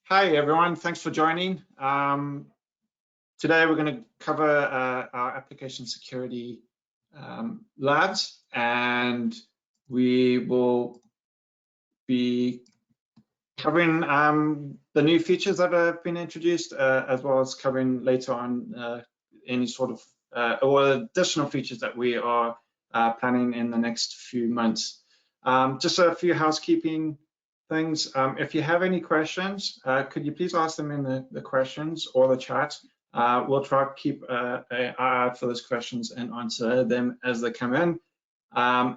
Hi everyone, thanks for joining. Today we're going to cover our application security labs, and we will be covering the new features that have been introduced, as well as covering later on any sort of or additional features that we are planning in the next few months. Just a few housekeeping things. If you have any questions, could you please ask them in the questions or the chat? We'll try to keep an eye out for those questions and answer them as they come in.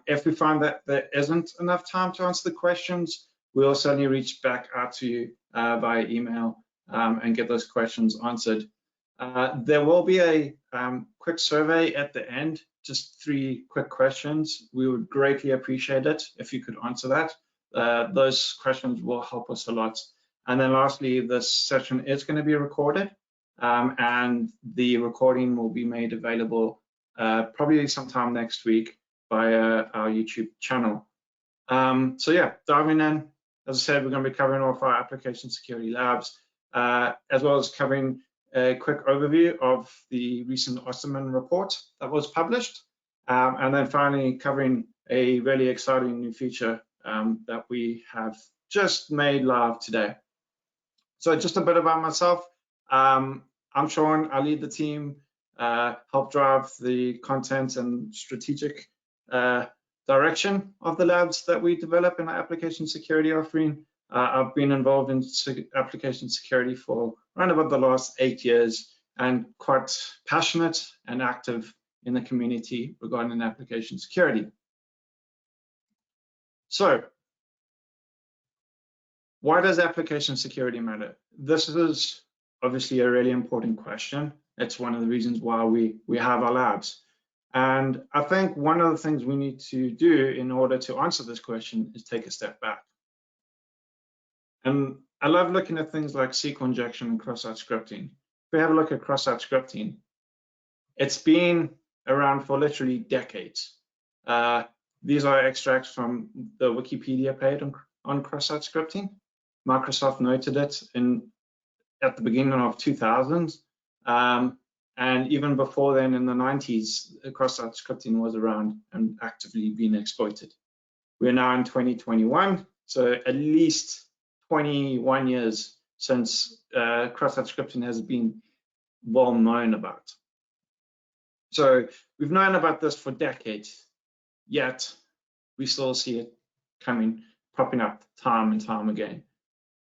If we find that there isn't enough time to answer the questions, we'll certainly reach back out to you via email and get those questions answered. There will be a quick survey at the end, just 3 quick questions. We would greatly appreciate it if you could answer that. Those questions will help us a lot. And then lastly, this session is going to be recorded, and the recording will be made available probably sometime next week via our YouTube channel. So yeah, diving in, as I said, we're going to be covering all of our application security labs, as well as covering a quick overview of the recent Osterman report that was published, and then finally covering a really exciting new feature that we have just made live today. So just a bit about myself. I'm Sean, I lead the team, help drive the content and strategic direction of the labs that we develop in our application security offering. I've been involved in application security for around about the last 8 years and quite passionate and active in the community regarding application security. So, why does application security matter? This is obviously a really important question. It's one of the reasons why we have our labs. And I think one of the things we need to do in order to answer this question is take a step back. And I love looking at things like SQL injection and cross-site scripting. If we have a look at cross-site scripting, it's been around for literally decades. These are extracts from the Wikipedia page on cross-site scripting. Microsoft noted it at the beginning of 2000s, and even before then, in the 90s, cross-site scripting was around and actively being exploited. We're now in 2021, so at least 21 years since cross-site scripting has been well known about. So we've known about this for decades, yet we still see it popping up time and time again.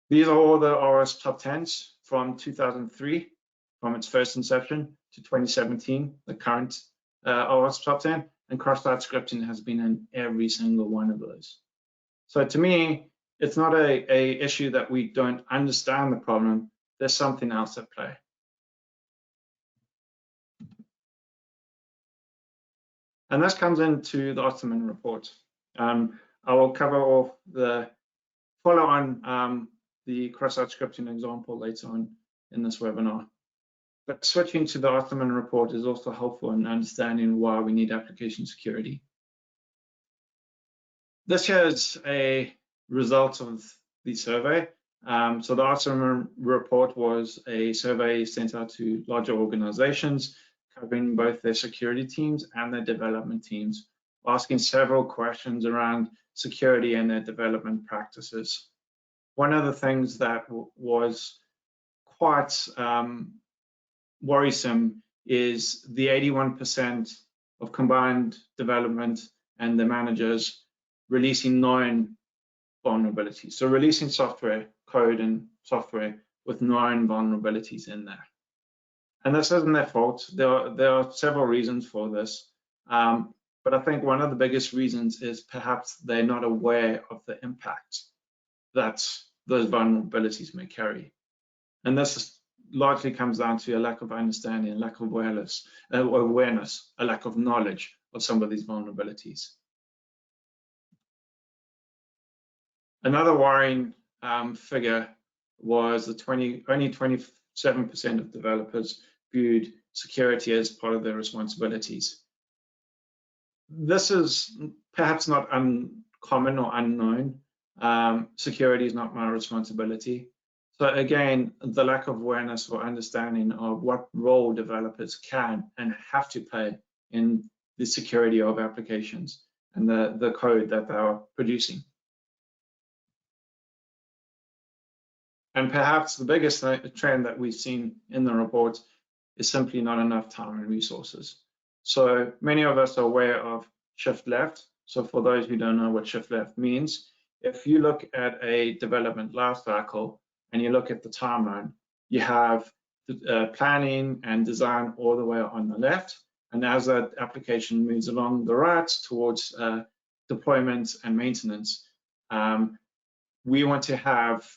These are all the OWASP top 10s from 2003, from its first inception, to 2017, the current OWASP top 10, and cross-site scripting has been in every single one of those. So to me, it's not a issue that we don't understand the problem. There's something else at play. And this comes into the Osterman report. I will cover off the follow-on the cross-site scripting example later on in this webinar. But switching to the Osterman report is also helpful in understanding why we need application security. This here is a result of the survey. So the Osterman report was a survey sent out to larger organizations, covering both their security teams and their development teams, asking several questions around security and their development practices. One of the things that was quite worrisome is the 81% of combined development and the managers releasing known vulnerabilities. So releasing software, code and software with known vulnerabilities in there. And this isn't their fault. There are several reasons for this. But I think one of the biggest reasons is perhaps they're not aware of the impact that those vulnerabilities may carry. And this largely comes down to a lack of understanding, a lack of awareness, a lack of knowledge of some of these vulnerabilities. Another worrying figure was the only 27% of developers viewed security as part of their responsibilities. This is perhaps not uncommon or unknown. Security is not my responsibility. So again, the lack of awareness or understanding of what role developers can and have to play in the security of applications and the code that they are producing. And perhaps the biggest trend that we've seen in the report is simply not enough time and resources. So many of us are aware of shift left. So for those who don't know what shift left means, if you look at a development lifecycle and you look at the timeline, you have planning and design all the way on the left. And as that application moves along the right towards deployment and maintenance, we want to have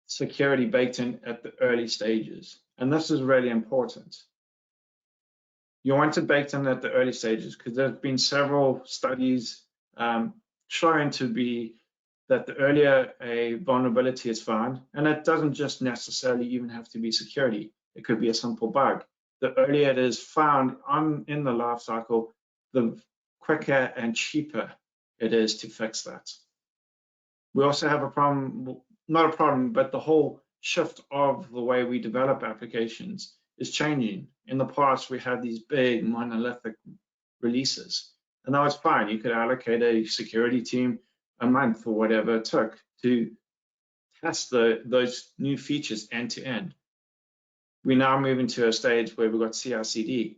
security baked in at the early stages. And this is really important. You want it baked in at the early stages because there have been several studies showing to be that the earlier a vulnerability is found, and it doesn't just necessarily even have to be security, it could be a simple bug. The earlier it is found in the life cycle, the quicker and cheaper it is to fix that. We also have a problem, not a problem, but the whole shift of the way we develop applications is changing. In the past, we had these big monolithic releases, and that was fine. You could allocate a security team a month or whatever it took to test those new features end to end. We now move into a stage where we've got CI/CD.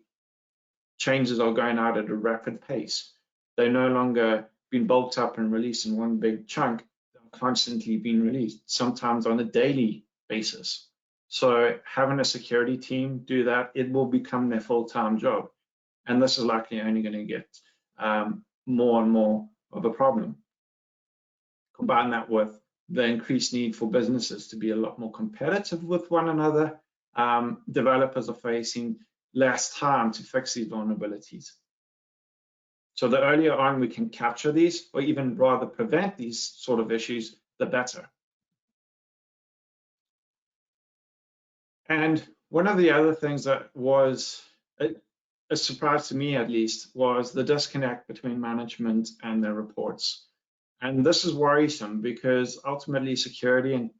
Changes are going out at a rapid pace. They're no longer being bulked up and released in one big chunk. They're constantly being released, sometimes on a daily basis. So having a security team do that, it will become their full-time job. And this is likely only going to get more and more of a problem. Combine that with the increased need for businesses to be a lot more competitive with one another. Developers are facing less time to fix these vulnerabilities. So the earlier on we can capture these, or even rather prevent these sort of issues, the better. And one of the other things that was a surprise to me, at least, was the disconnect between management and their reports. And this is worrisome because ultimately security and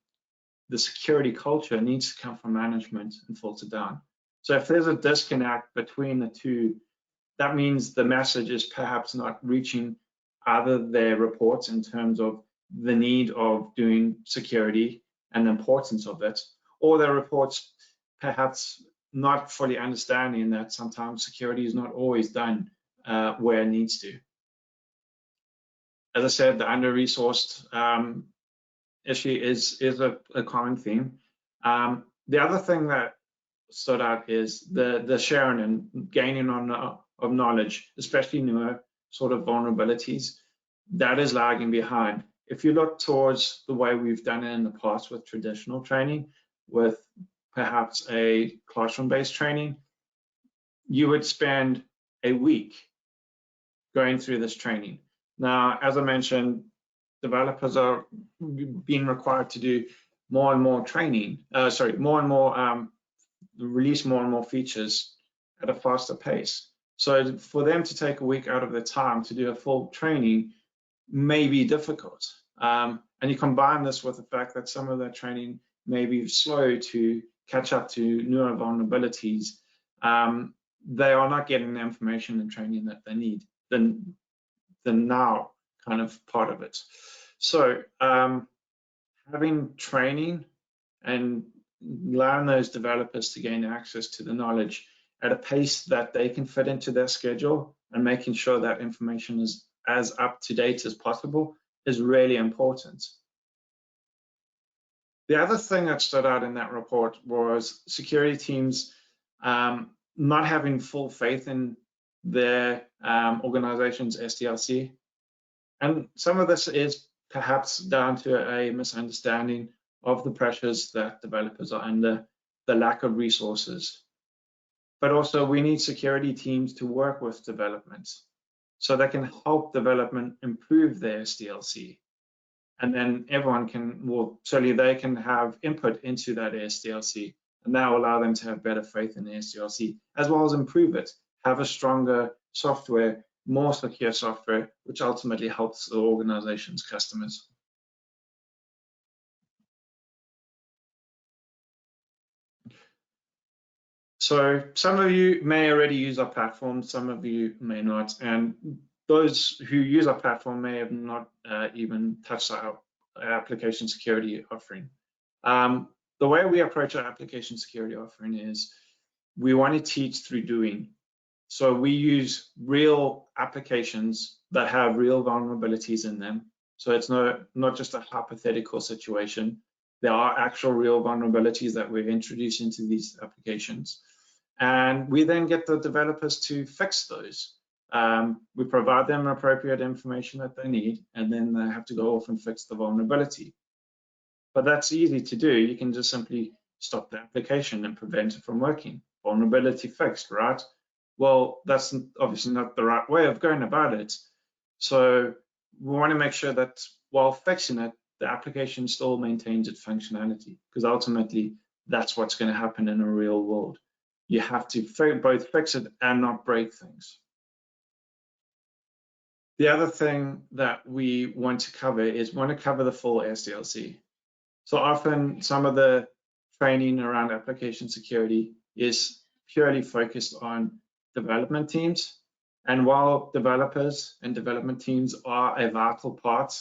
the security culture needs to come from management and filter down. So if there's a disconnect between the two, that means the message is perhaps not reaching either their reports in terms of the need of doing security and the importance of it, or their reports perhaps not fully understanding that sometimes security is not always done where it needs to. As I said, the under-resourced issue is a common theme. The other thing that stood out is the sharing and gaining of knowledge, especially newer sort of vulnerabilities, that is lagging behind. If you look towards the way we've done it in the past with traditional training, with perhaps a classroom-based training, you would spend a week going through this training. Now, as I mentioned, developers are being required to do more and more training, release more and more features at a faster pace. So for them to take a week out of their time to do a full training may be difficult. And you combine this with the fact that some of their training may be slow to catch up to newer vulnerabilities. They are not getting the information and training that they need, the now kind of part of it. So having training and allowing those developers to gain access to the knowledge at a pace that they can fit into their schedule and making sure that information is as up to date as possible is really important. The other thing that stood out in that report was security teams not having full faith in their organization's SDLC. And some of this is perhaps down to a misunderstanding of the pressures that developers are under, the lack of resources. But also we need security teams to work with development so they can help development improve their SDLC. And then everyone can, well, certainly they can have input into that SDLC, and that will allow them to have better faith in the SDLC, as well as improve it, have a stronger software, more secure software, which ultimately helps the organization's customers. So some of you may already use our platform, some of you may not, and those who use our platform may have not even touched our application security offering. The way we approach our application security offering is we want to teach through doing. So we use real applications that have real vulnerabilities in them. So it's not just a hypothetical situation. There are actual real vulnerabilities that we're introducing into these applications. And we then get the developers to fix those. We provide them appropriate information that they need, and then they have to go off and fix the vulnerability. But that's easy to do. You can just simply stop the application and prevent it from working. Vulnerability fixed, right? Well, that's obviously not the right way of going about it. So we want to make sure that while fixing it, the application still maintains its functionality, because ultimately that's what's going to happen in a real world. You have to both fix it and not break things. The other thing that we want to cover is the full SDLC. So often some of the training around application security is purely focused on development teams. And while developers and development teams are a vital part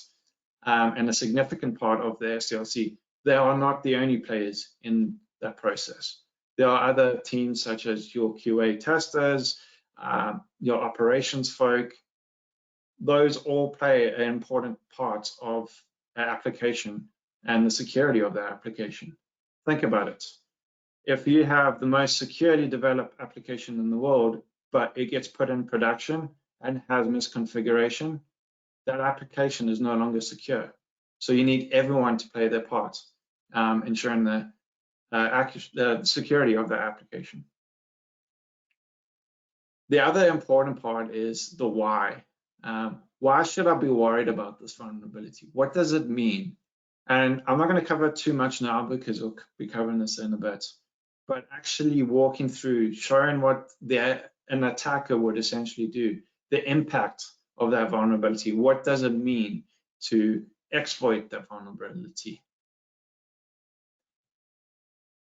and a significant part of the SDLC, they are not the only players in that process. There are other teams such as your QA testers, your operations folk. Those all play an important part of an application and the security of the application. Think about it. If you have the most securely developed application in the world, but it gets put in production and has misconfiguration, that application is no longer secure. So you need everyone to play their part, ensuring the security of the application. The other important part is the why. Why should I be worried about this vulnerability? What does it mean? And I'm not going to cover too much now because we'll be covering this in a bit, but actually walking through, showing what an attacker would essentially do, the impact of that vulnerability. What does it mean to exploit that vulnerability?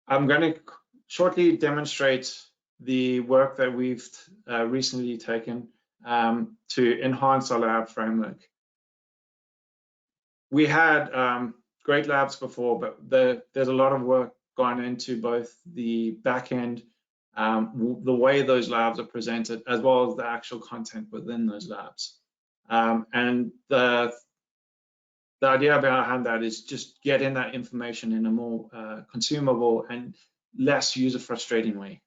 I'm going to shortly demonstrate the work that we've recently taken to enhance our lab framework. We had great labs before, but there's a lot of work gone into both the back end, the way those labs are presented, as well as the actual content within those labs. And the idea behind that is just getting that information in a more consumable and less user-frustrating way.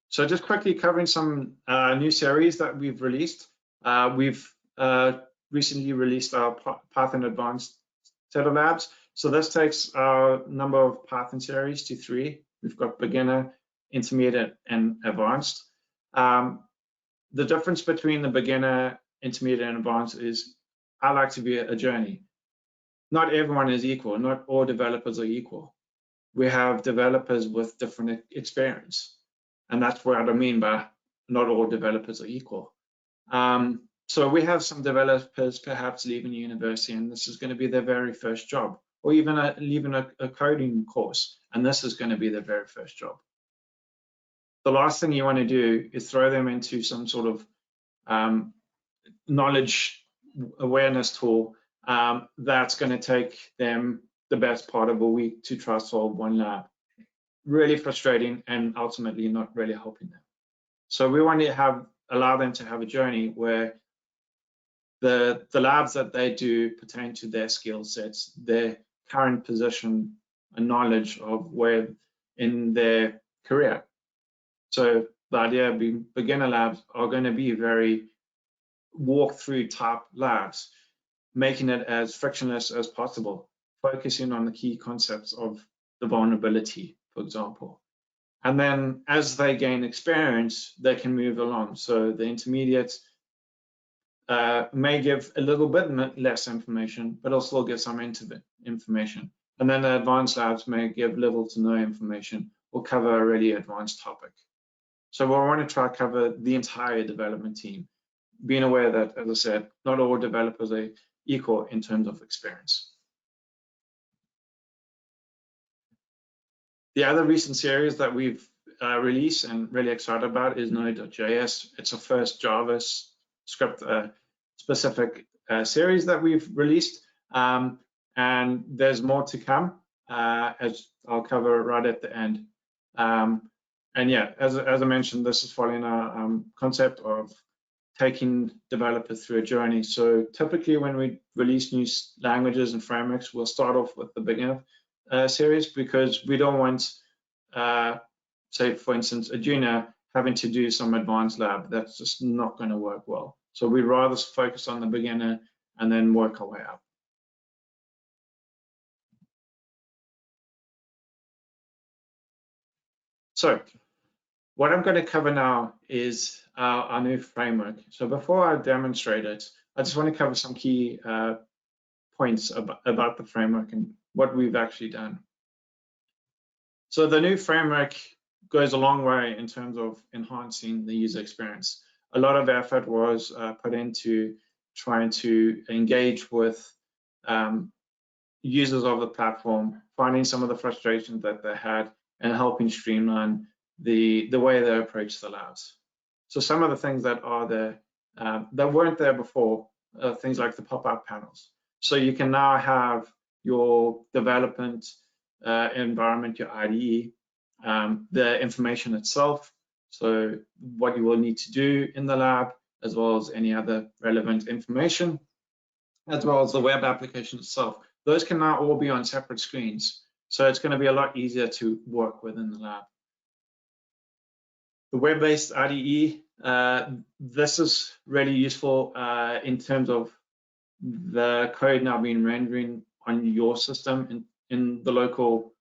So just quickly covering some new series that we've released. We've recently released our Python Advanced set of labs. So this takes our number of Python series to 3. We've got beginner, intermediate, and advanced. The difference between the beginner, intermediate, and advanced is I like to be a journey. Not everyone is equal. Not all developers are equal. We have developers with different experience. And that's what I mean by not all developers are equal. So we have some developers perhaps leaving university, and this is going to be their very first job, or even leaving a coding course, and this is going to be their very first job. The last thing you want to do is throw them into some sort of knowledge awareness tool that's going to take them the best part of a week to try to solve one lab. Really frustrating and ultimately not really helping them. So we want to allow them to have a journey where the labs that they do pertain to their skill sets, their current position and knowledge of where in their career. So the idea being beginner labs are going to be very walkthrough type labs, making it as frictionless as possible, focusing on the key concepts of the vulnerability, for example. And then as they gain experience, they can move along. So the intermediates may give a little bit less information, but it'll still give some information. And then the advanced labs may give little to no information or cover a really advanced topic. So we want to try to cover the entire development team, being aware that, as I said, not all developers are equal in terms of experience. The other recent series that we've released and really excited about is Node.js. It's our first JavaScript specific series that we've released, and there's more to come, as I'll cover right at the end. And yeah, as I mentioned, this is following our concept of taking developers through a journey. So typically when we release new languages and frameworks, we'll start off with the beginner series, because we don't want, say for instance, a junior having to do some advanced lab. That's just not going to work well. So we'd rather focus on the beginner and then work our way up. So what I'm going to cover now is our new framework. So before I demonstrate it, I just want to cover some key points about the framework and what we've actually done. So the new framework goes a long way in terms of enhancing the user experience. A lot of effort was put into trying to engage with users of the platform, finding some of the frustrations that they had, and helping streamline the way they approach the labs. So some of the things that are there that weren't there before, things like the pop-up panels. So you can now have your development environment, your IDE, the information itself, so what you will need to do in the lab, as well as any other relevant information, as well as the web application itself. Those can now all be on separate screens, so it's going to be a lot easier to work within the lab. The web-based IDE, this is really useful in terms of the code now being rendering on your system in the local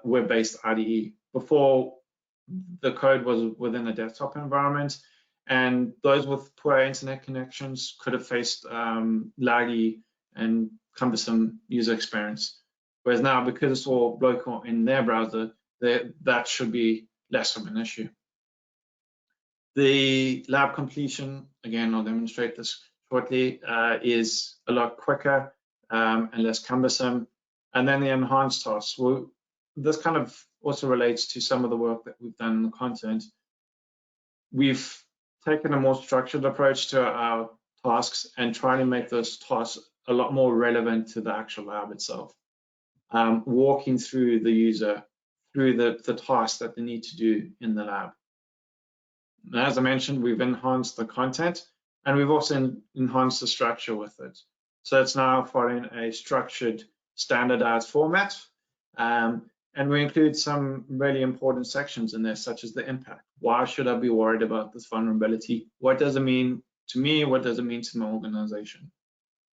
web-based IDE. Before, the code was within a desktop environment, and those with poor internet connections could have faced laggy and cumbersome user experience. Whereas now, because it's all local in their browser, that should be less of an issue. The lab completion, again, I'll demonstrate this shortly, is a lot quicker and less cumbersome. And then the enhanced tasks. Well, this kind of also relates to some of the work that we've done in the content. We've taken a more structured approach to our tasks and trying to make those tasks a lot more relevant to the actual lab itself. Walking through the user through the tasks that they need to do in the lab. And as I mentioned, we've enhanced the content, and we've also enhanced the structure with it. So it's now following a structured, standardized format. And we include some really important sections in there, such as the impact. Why should I be worried about this vulnerability? What does it mean to me? What does it mean to my organization?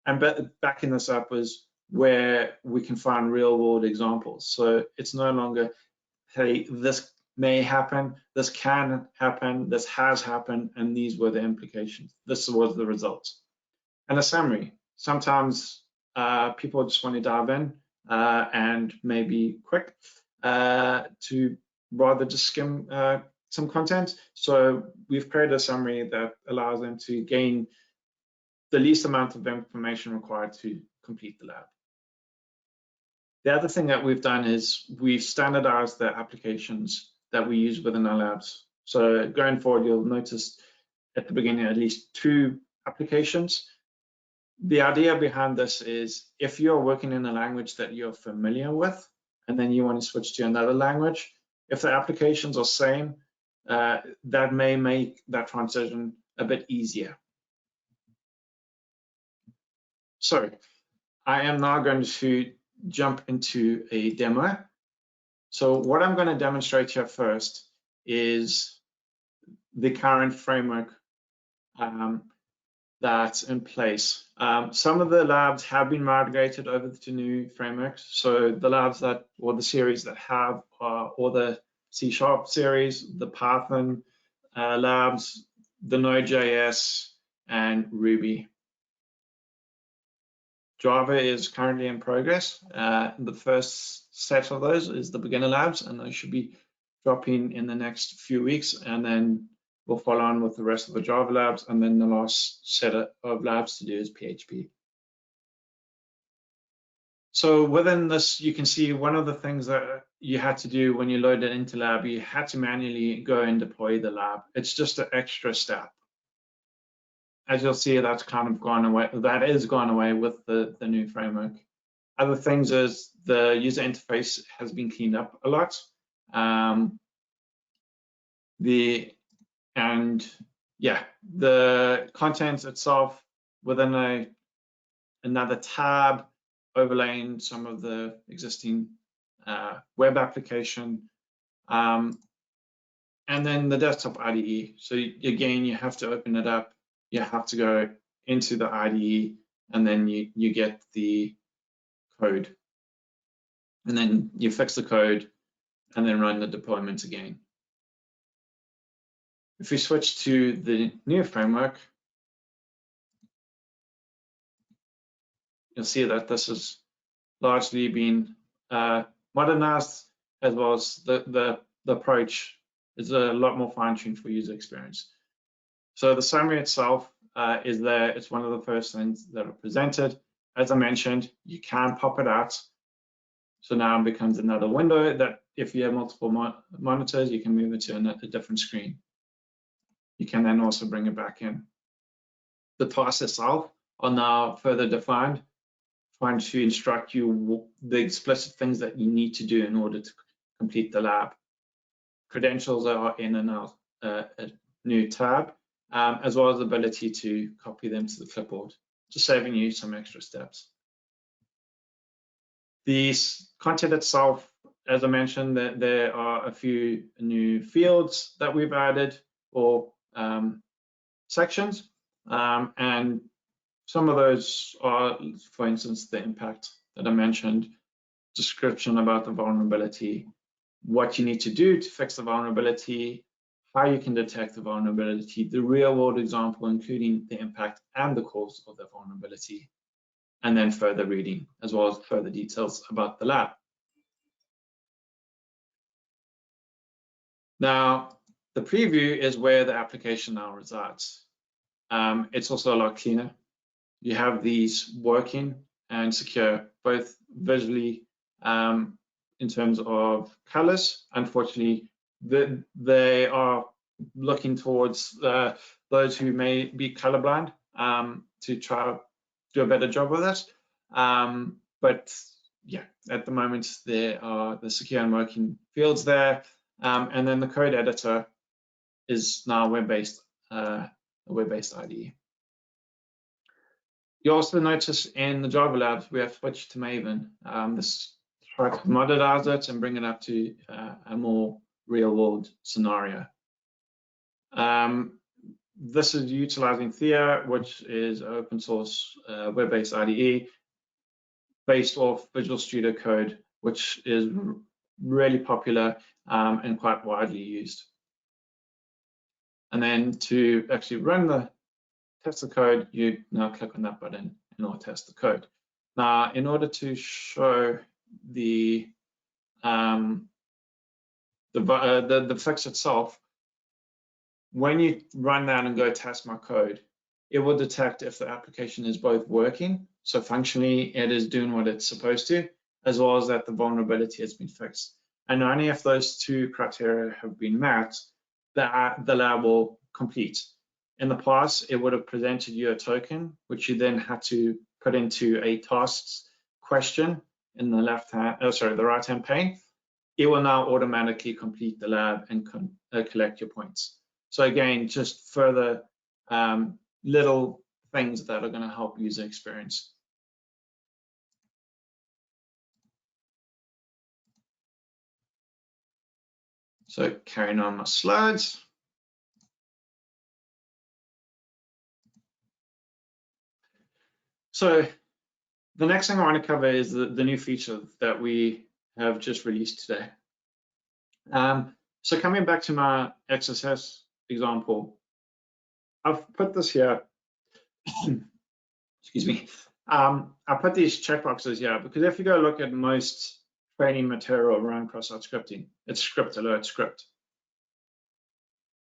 And backing this up is where we can find real world examples. So it's no longer, hey, this may happen, this can happen, this has happened, and these were the implications. This was the results. And a summary. Sometimes people just want to dive in and maybe quick to rather just skim some content. So we've created a summary that allows them to gain the least amount of information required to complete the lab. The other thing that we've done is we've standardized the applications that we use within our labs. So going forward, you'll notice at the beginning at least 2 applications. The idea behind this is if you're working in a language that you're familiar with, and then you want to switch to another language, if the applications are same, that may make that transition a bit easier. So I am now going to jump into a demo. So what I'm going to demonstrate here first is the current framework that's in place. Some of the labs have been migrated over to new frameworks. So the labs that, or the series that have, or the C# series, the Python labs, the Node.js, and Ruby. Java is currently in progress. The first set of those is the beginner labs, and those should be dropping in the next few weeks, and then we'll follow on with the rest of the Java labs, and then the last set of labs to do is PHP. So within this, you can see one of the things that you had to do when you load it into lab, you had to manually go and deploy the lab. It's just an extra step. As you'll see, that's kind of gone away. That is gone away with the new framework. Other things is the user interface has been cleaned up a lot. The content itself within another tab, overlaying some of the existing web application, and then the desktop IDE. So again, you have to open it up. You have to go into the IDE, and then you get the code, and then you fix the code, and then run the deployment again. If we switch to the new framework, you'll see that this has largely been modernized, as well as the approach is a lot more fine-tuned for user experience. So the summary itself is there. It's one of the first things that are presented. As I mentioned, you can pop it out. So now it becomes another window that if you have multiple monitors, you can move it to a different screen. You can then also bring it back in. The tasks itself are now further defined, trying to instruct you the explicit things that you need to do in order to complete the lab. Credentials are in a new tab, as well as the ability to copy them to the clipboard, just saving you some extra steps. The content itself, as I mentioned, there are a few new fields that we've added, or sections, and some of those are, for instance, the impact that I mentioned, description about the vulnerability, what you need to do to fix the vulnerability, how you can detect the vulnerability, the real world example, including the impact and the cause of the vulnerability, and then further reading, as well as further details about the lab. Now, the preview is where the application now resides. It's also a lot cleaner. You have these working and secure, both visually in terms of colors. Unfortunately, they are looking towards those who may be colorblind to try to do a better job with it. But yeah, at the moment, there are the secure and working fields there. And then the code editor is now web-based, a web-based IDE. You also notice in the Java labs, we have switched to Maven. This tries to modernize it and bring it up to a more real-world scenario. This is utilizing Thea, which is open source web-based IDE based off Visual Studio Code, which is really popular and quite widely used. And then to actually run the test the code, you now click on that button and it'll test the code. Now, in order to show the fix itself, when you run that and go test my code, it will detect if the application is both working, so functionally it is doing what it's supposed to, as well as that the vulnerability has been fixed. And only if those two criteria have been met, the lab will complete. In the past, it would have presented you a token, which you then had to put into a tasks question in the the right-hand pane. It will now automatically complete the lab and collect your points. So again, just further little things that are going to help user experience. So carrying on my slides. So the next thing I want to cover is the new feature that we have just released today. So coming back to my XSS example, I've put this here. Excuse me. I put these checkboxes here because if you go look at most training material around cross-site scripting, it's script alert script.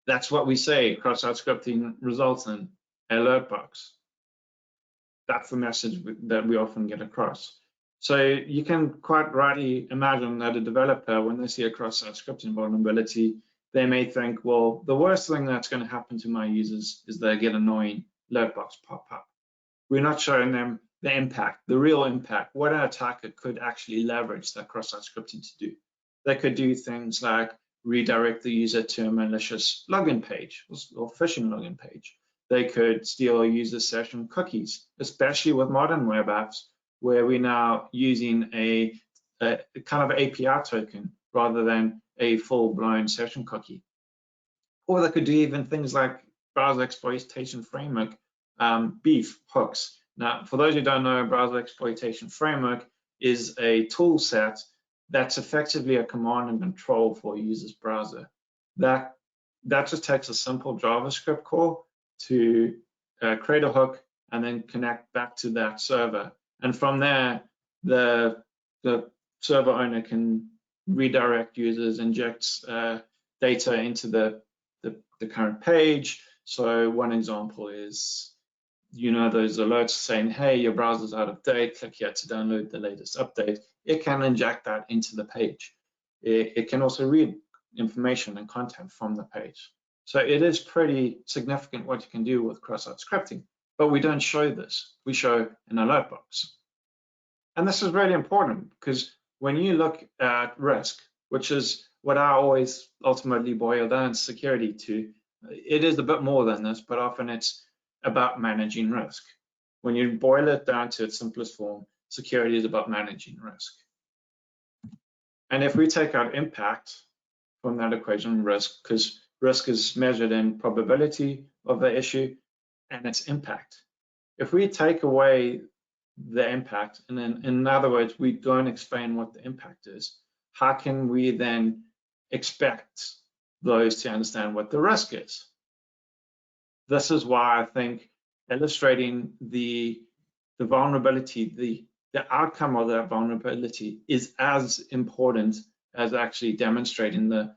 That's what we say cross-site scripting results in alert box. That's the message that we often get across. So you can quite rightly imagine that a developer, when they see a cross-site scripting vulnerability, they may think, well, the worst thing that's going to happen to my users is they get annoying alert box pop up. We're not showing them the impact, the real impact, what an attacker could actually leverage that cross-site scripting to do. They could do things like redirect the user to a malicious login page or phishing login page. They could steal a user session cookies, especially with modern web apps, where we're now using a kind of API token rather than a full-blown session cookie. Or they could do even things like browser exploitation framework, beef hooks. Now, for those who don't know, browser exploitation framework is a tool set that's effectively a command and control for a user's browser. That just takes a simple JavaScript call to create a hook and then connect back to that server. And from there, the server owner can redirect users, inject data into the current page. So one example is, those alerts saying, hey, your browser's out of date, click here to download the latest update. It can inject that into the page. It can also read information and content from the page. So it is pretty significant what you can do with cross-site scripting, but we don't show this. We show an alert box. And this is really important because when you look at risk, which is what I always ultimately boil down security to, it is a bit more than this, but often it's about managing risk. When you boil it down to its simplest form, security is about managing risk. And if we take out impact from that equation, risk, because risk is measured in probability of the issue and its impact. If we take away the impact, and then in other words, we don't explain what the impact is, how can we then expect those to understand what the risk is? This is why I think illustrating the vulnerability, the outcome of that vulnerability is as important as actually demonstrating the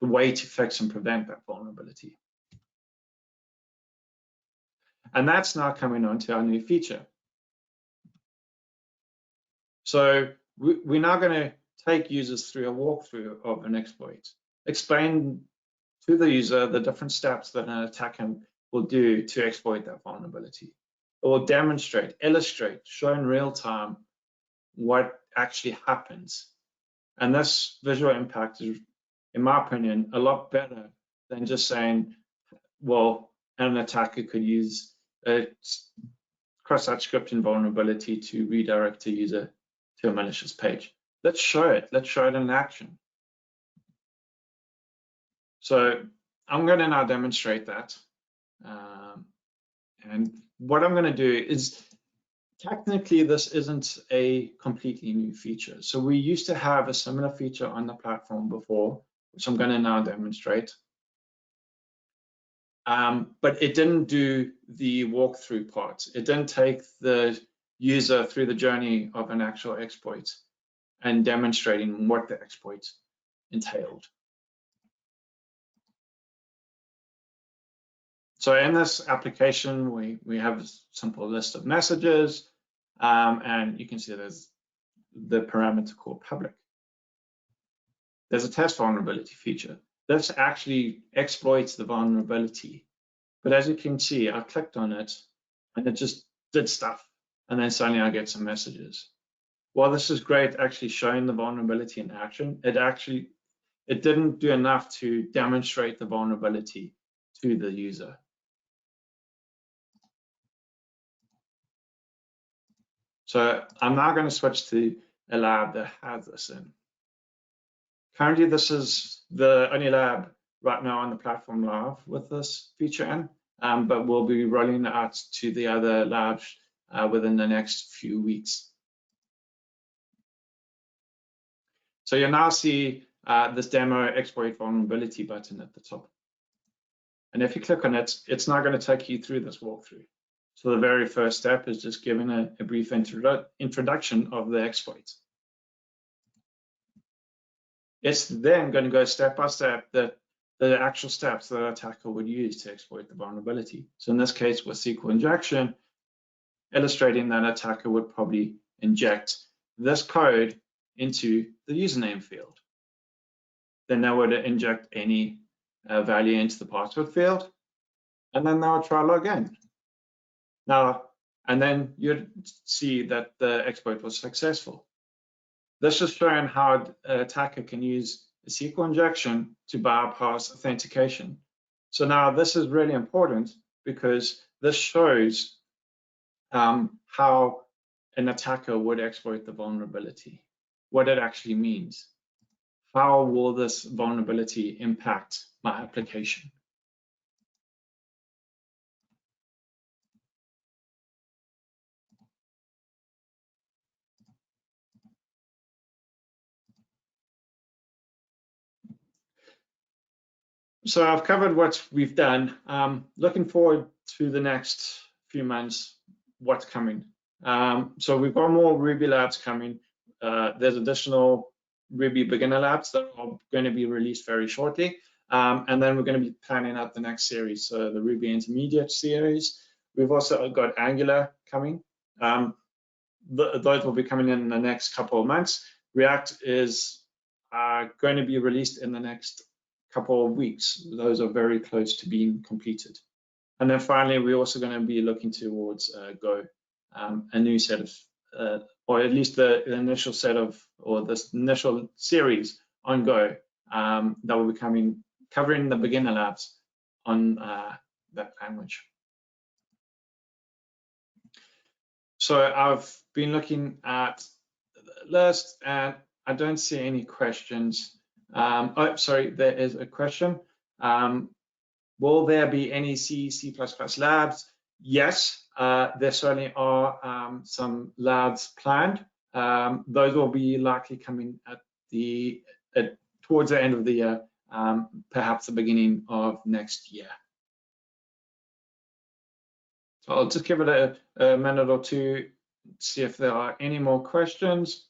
way to fix and prevent that vulnerability. And that's now coming on to our new feature. So we're now going to take users through a walkthrough of an exploit, explain to the user the different steps that an attacker will do to exploit that vulnerability. It will demonstrate, illustrate, show in real time what actually happens. And this visual impact is, in my opinion, a lot better than just saying, well, an attacker could use a cross-site scripting vulnerability to redirect a user to a malicious page. Let's show it. Let's show it in action. So I'm going to now demonstrate that. And what I'm going to do is, technically, this isn't a completely new feature. So we used to have a similar feature on the platform before, which I'm going to now demonstrate. But it didn't do the walkthrough part. It didn't take the user through the journey of an actual exploit and demonstrating what the exploit entailed. So in this application, we have a simple list of messages, and you can see there's the parameter called public. There's a test vulnerability feature. This actually exploits the vulnerability. But as you can see, I clicked on it and it just did stuff. And then suddenly I get some messages. While this is great, actually showing the vulnerability in action, it didn't do enough to demonstrate the vulnerability to the user. So I'm now going to switch to a lab that has this in. Currently, this is the only lab right now on the platform live with this feature in, but we'll be rolling it out to the other labs within the next few weeks. So you'll now see this demo exploit vulnerability button at the top. And if you click on it, it's now going to take you through this walkthrough. So the very first step is just giving a brief introduction of the exploit. It's then going to go step by step the actual steps that an attacker would use to exploit the vulnerability. So in this case, with SQL injection, illustrating that an attacker would probably inject this code into the username field. Then they would inject any value into the password field, and then they would try log in. Now, and then you'd see that the exploit was successful. This is showing how an attacker can use a SQL injection to bypass authentication. So now this is really important because this shows how an attacker would exploit the vulnerability, what it actually means. How will this vulnerability impact my application? So I've covered what we've done. Looking forward to the next few months, what's coming. So we've got more Ruby labs coming. There's additional Ruby beginner labs that are going to be released very shortly. And then we're going to be planning out the next series, so the Ruby Intermediate series. We've also got Angular coming. Those will be coming in the next couple of months. React is going to be released in the next couple of weeks. Those are very close to being completed. And then finally, we're also going to be looking towards Go, a new set of, or at least the initial set of, or this initial series on Go that will be covering the beginner labs on that language. So I've been looking at the list and I don't see any questions. Oh, sorry, there is a question. Will there be any C++ labs? Yes, there certainly are some labs planned. Those will be likely coming at towards the end of the year, perhaps the beginning of next year. So I'll just give it a minute or two, see if there are any more questions.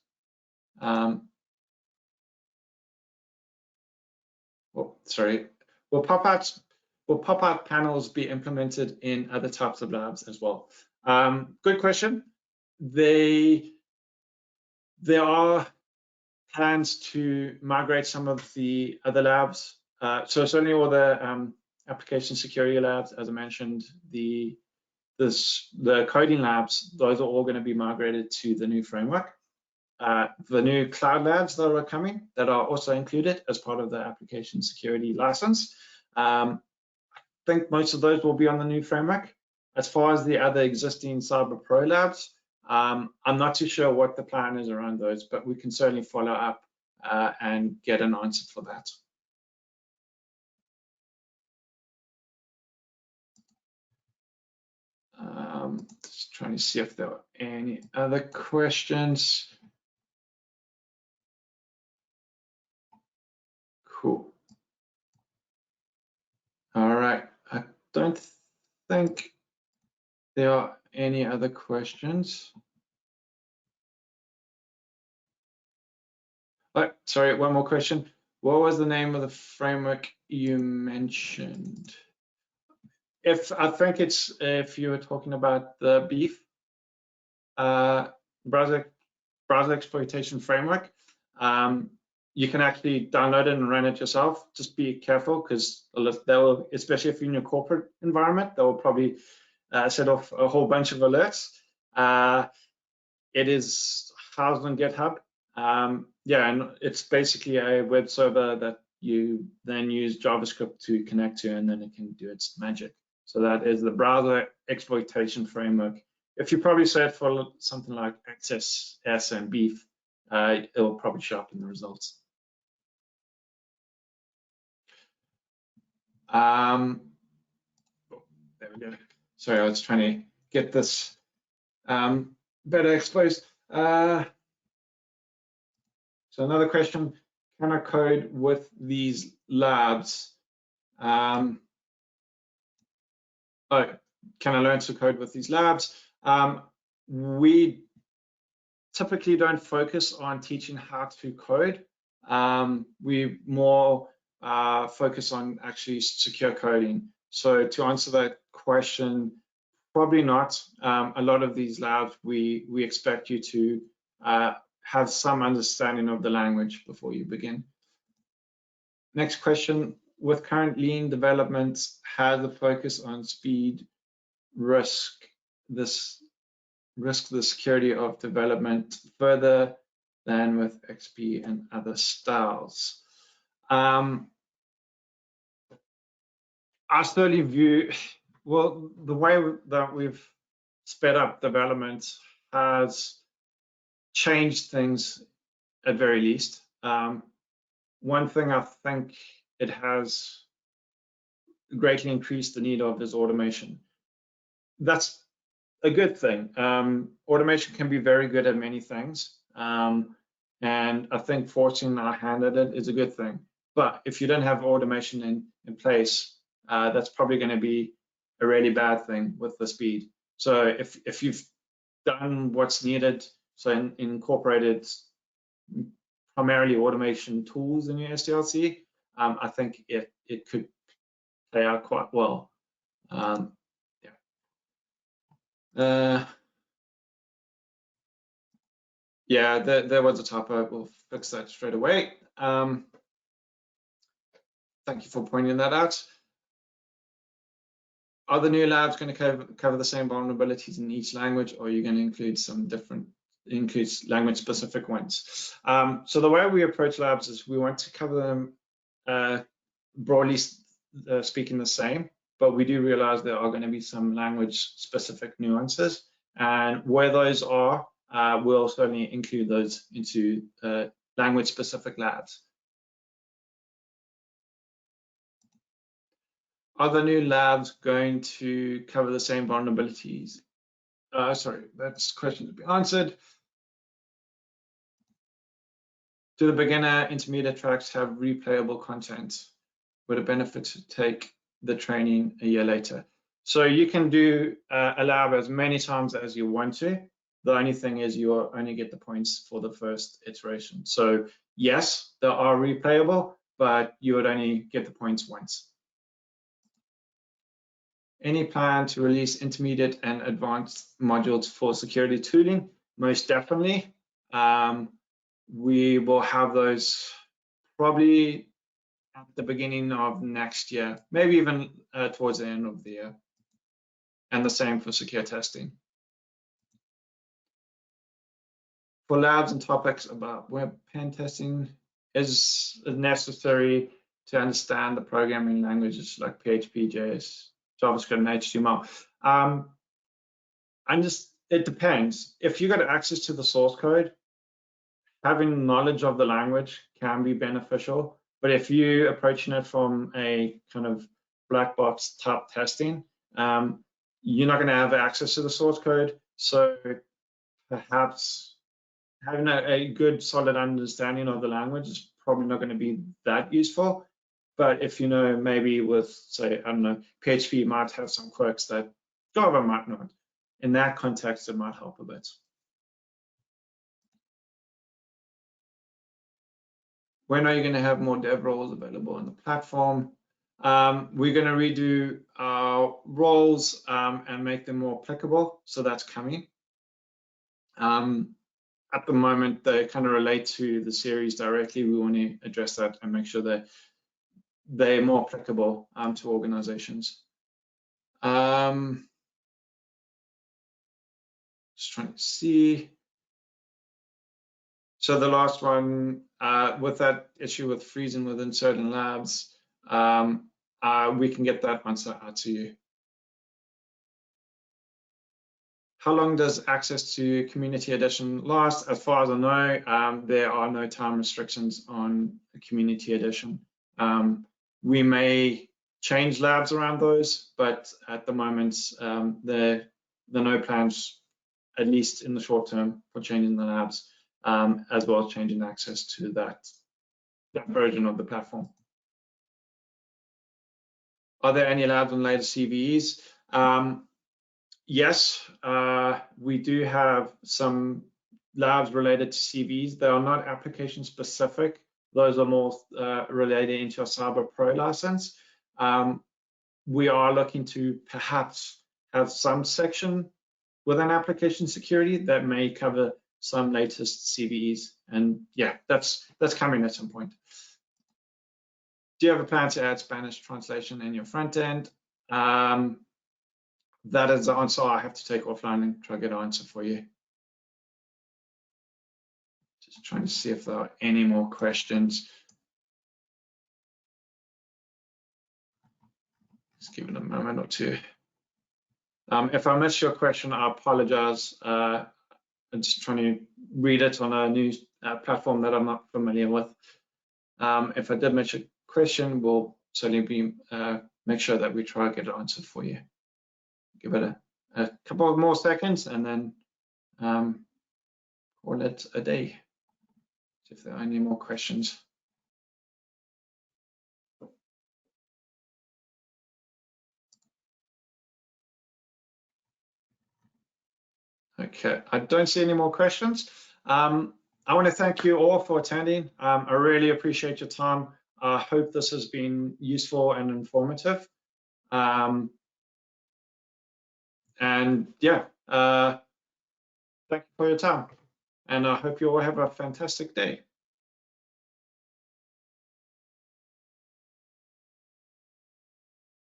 Sorry, will pop-out panels be implemented in other types of labs as well? Good question. There are plans to migrate some of the other labs. So certainly all the application security labs, as I mentioned, the coding labs, those are all going to be migrated to the new framework. The new cloud labs that are coming, that are also included as part of the application security license. I think most of those will be on the new framework. As far as the other existing Cyber Pro labs, I'm not too sure what the plan is around those, but we can certainly follow up and get an answer for that. Just trying to see if there are any other questions. Cool. All right. I don't think there are any other questions. Oh, sorry, one more question. What was the name of the framework you mentioned? I think it's if you were talking about the Beef browser exploitation framework. You can actually download it and run it yourself. Just be careful because they'll, especially if you're in your corporate environment, they'll probably set off a whole bunch of alerts. It is housed on GitHub. Yeah, and it's basically a web server that you then use JavaScript to connect to, and then it can do its magic. So that is the browser exploitation framework. If you probably search for something like Access S and Beef, it will probably show up in the results. There we go. Sorry, I was trying to get this better exposed. So another question, can I code with these labs? Oh, can I learn to code with these labs? We typically don't focus on teaching how to code. We more focus on actually secure coding. So to answer that question, Probably not. A lot of these labs, we expect you to have some understanding of the language before you begin. Next question, with current lean developments, has the focus on speed risk the security of development further than with XP and other styles? I certainly view, well, the way that we've sped up development has changed things at very least. One thing I think it has greatly increased the need of is automation. That's a good thing. Automation can be very good at many things. And I think forcing our hand at it is a good thing. But if you don't have automation in place, that's probably going to be a really bad thing with the speed. So if you've done what's needed, so incorporated primarily automation tools in your SDLC, I think it could play out quite well. Yeah, there was a typo. We'll fix that straight away. Thank you for pointing that out. Are the new labs going to cover the same vulnerabilities in each language, or are you going to include some different, language-specific ones? So the way we approach labs is we want to cover them broadly speaking the same, but we do realize there are going to be some language-specific nuances, and where those are, we'll certainly include those into language-specific labs. Are the new labs going to cover the same vulnerabilities? Sorry, that's question to be answered. Do the beginner intermediate tracks have replayable content? Would it benefit to take the training a year later? So you can do a lab as many times as you want to. The only thing is you only get the points for the first iteration. So yes, they are replayable, but you would only get the points once. Any plan to release intermediate and advanced modules for security tooling? Most definitely. We will have those probably at the beginning of next year, maybe even towards the end of the year. And the same for secure testing. For labs and topics about web pen testing, is it necessary to understand the programming languages like PHP, JS, JavaScript, and HTML? It depends. If you got access to the source code, having knowledge of the language can be beneficial. But if you're approaching it from a kind of black box type testing, you're not going to have access to the source code. So perhaps having a good solid understanding of the language is probably not going to be that useful. But if you know, maybe with, say, I don't know, PHP might have some quirks that Java might not. In that context, it might help a bit. When are you going to have more dev roles available on the platform? We're going to redo our roles and make them more applicable. So that's coming. At the moment, they kind of relate to the series directly. We want to address that and make sure that they're more applicable to organizations. Just trying to see. So the last one, with that issue with freezing within certain labs, we can get that answer out to you. How long does access to Community Edition last? As far as I know, there are no time restrictions on the Community Edition. We may change labs around those, but at the moment, there are no plans, at least in the short term, for changing the labs, as well as changing access to that version of the platform. Are there any labs on later CVEs? Yes, we do have some labs related to CVEs. They are not application specific. Those are more related into our Cyber Pro license. We are looking to perhaps have some section within application security that may cover some latest CVEs. And yeah, that's coming at some point. Do you have a plan to add Spanish translation in your front end? That is the answer I have to take offline and try to get an answer for you. Just trying to see if there are any more questions. Just give it a moment or two. If I missed your question, I apologize. I'm just trying to read it on a new platform that I'm not familiar with. If I did miss a question, we'll certainly make sure that we try to get an answer for you. Give it a couple of more seconds and then call it a day. See if there are any more questions. Okay, I don't see any more questions. I want to thank you all for attending. I really appreciate your time. I hope this has been useful and informative. And yeah, thank you for your time. And I hope you all have a fantastic day.